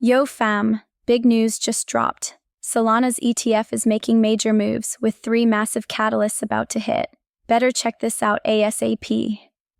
Yo fam, big news just dropped. Solana's ETF is making major moves, with 3 massive catalysts about to hit. Better check this out ASAP.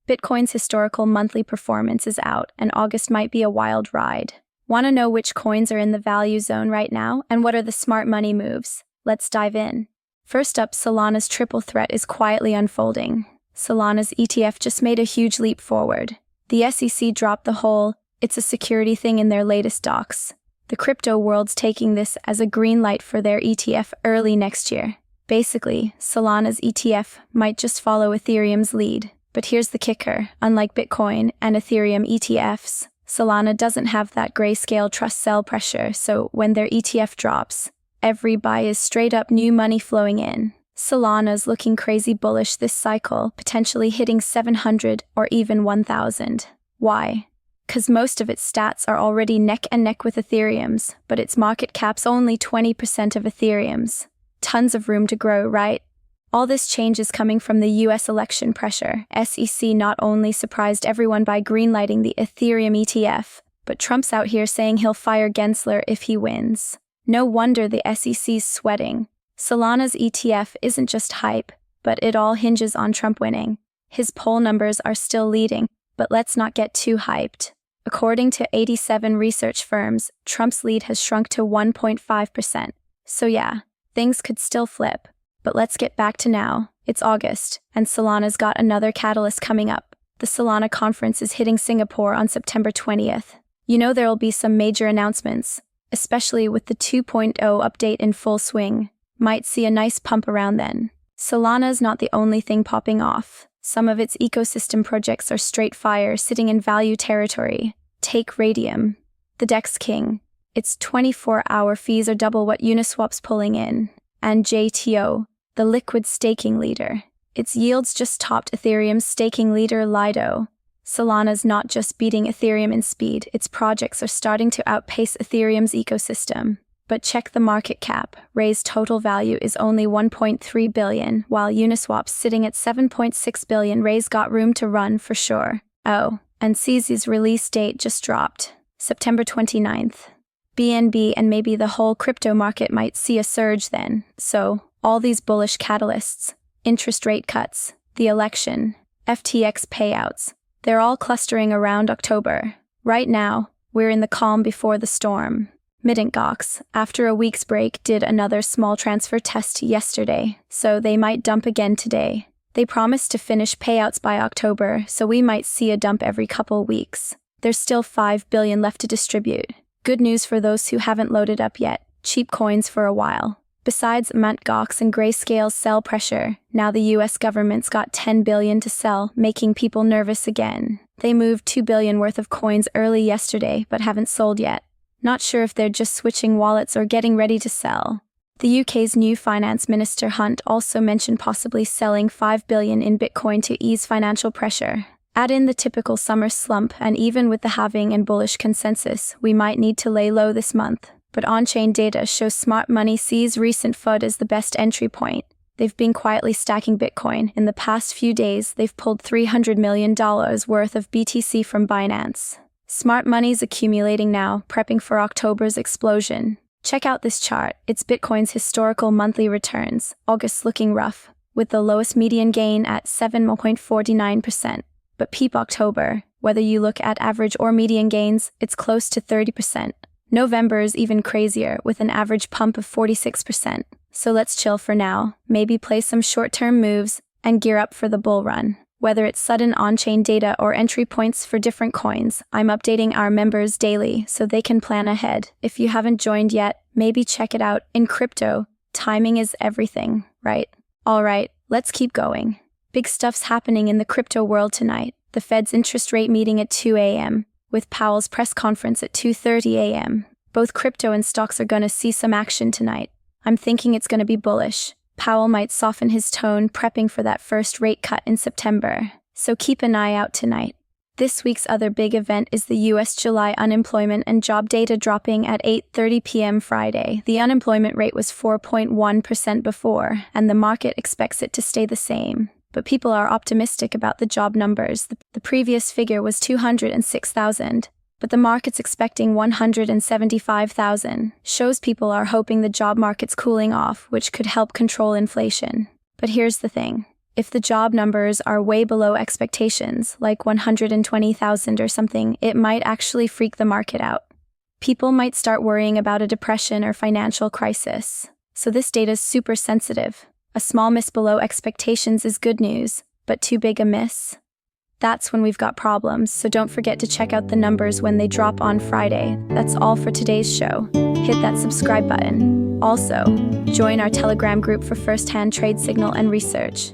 Bitcoin's historical monthly performance is out, and August might be a wild ride. Want to know which coins are in the value zone right now, and what are the smart money moves? Let's dive in. First up, Solana's triple threat is quietly unfolding. Solana's ETF just made a huge leap forward. The SEC dropped the whole "it's a security" thing in their latest docs. The crypto world's taking this as a green light for their ETF early next year. Basically, Solana's ETF might just follow Ethereum's lead. But here's the kicker: unlike Bitcoin and Ethereum ETFs, Solana doesn't have that grayscale trust sell pressure, so when their ETF drops, every buy is straight up new money flowing in. Solana's looking crazy bullish this cycle, potentially hitting 700 or even 1,000. Why? Because most of its stats are already neck and neck with Ethereum's, but its market cap's only 20% of Ethereum's. Tons of room to grow, right? All this change is coming from the US election pressure. SEC not only surprised everyone by greenlighting the Ethereum ETF, but Trump's out here saying he'll fire Gensler if he wins. No wonder the SEC's sweating. Solana's ETF isn't just hype, but it all hinges on Trump winning. His poll numbers are still leading, but let's not get too hyped. According to 87 research firms, Trump's lead has shrunk to 1.5%. So yeah, things could still flip. But let's get back to now. It's August, and Solana's got another catalyst coming up. The Solana conference is hitting Singapore on September 20th. You know there'll be some major announcements, especially with the 2.0 update in full swing. Might see a nice pump around then. Solana's not the only thing popping off. Some of its ecosystem projects are straight fire, sitting in value territory. Take Radium, the DEX king. Its 24-hour fees are double what Uniswap's pulling in. And JTO, the liquid staking leader. Its yields just topped Ethereum's staking leader Lido. Solana's not just beating Ethereum in speed, its projects are starting to outpace Ethereum's ecosystem. But check the market cap. Raised total value is only $1.3 billion, while Uniswap's sitting at $7.6 billion. Raise got room to run for sure. Oh, and CZ's release date just dropped, September 29th. BNB and maybe the whole crypto market might see a surge then. So, all these bullish catalysts, interest rate cuts, the election, FTX payouts, they're all clustering around October. Right now, we're in the calm before the storm. Gox, after a week's break, did another small transfer test yesterday, so they might dump again today. They promised to finish payouts by October, so we might see a dump every couple weeks. There's still $5 billion left to distribute. Good news for those who haven't loaded up yet. Cheap coins for a while. Besides Gox and Grayscale's sell pressure, now the US government's got $10 billion to sell, making people nervous again. They moved $2 billion worth of coins early yesterday, but haven't sold yet. Not sure if they're just switching wallets or getting ready to sell. The UK's new Finance Minister Hunt also mentioned possibly selling $5 billion in Bitcoin to ease financial pressure. Add in the typical summer slump, and even with the halving and bullish consensus, we might need to lay low this month. But on-chain data shows smart money sees recent FUD as the best entry point. They've been quietly stacking Bitcoin. In the past few days, they've pulled $300 million worth of BTC from Binance. Smart money's accumulating now, prepping for October's explosion. Check out this chart. It's Bitcoin's historical monthly returns. August looking rough, with the lowest median gain at 7.49%. But peep October. Whether you look at average or median gains, it's close to 30%. November is even crazier, with an average pump of 46%. So let's chill for now, maybe play some short-term moves, and gear up for the bull run. Whether it's sudden on-chain data or entry points for different coins, I'm updating our members daily so they can plan ahead. If you haven't joined yet, maybe check it out. In crypto, timing is everything, right? Alright, let's keep going. Big stuff's happening in the crypto world tonight. The Fed's interest rate meeting at 2 a.m., with Powell's press conference at 2:30 a.m. Both crypto and stocks are gonna see some action tonight. I'm thinking it's gonna be bullish. Powell might soften his tone, prepping for that first rate cut in September. So keep an eye out tonight. This week's other big event is the US July unemployment and job data dropping at 8:30 p.m. Friday. The unemployment rate was 4.1% before, and the market expects it to stay the same. But people are optimistic about the job numbers. The previous figure was 206,000. but the market's expecting 175,000. Shows people are hoping the job market's cooling off, which could help control inflation. But here's the thing. If the job numbers are way below expectations, like 120,000 or something, it might actually freak the market out. People might start worrying about a depression or financial crisis. So this data's super sensitive. A small miss below expectations is good news, but too big a miss? That's when we've got problems, so don't forget to check out the numbers when they drop on Friday. That's all for today's show. Hit that subscribe button. Also, join our Telegram group for first-hand trade signal and research.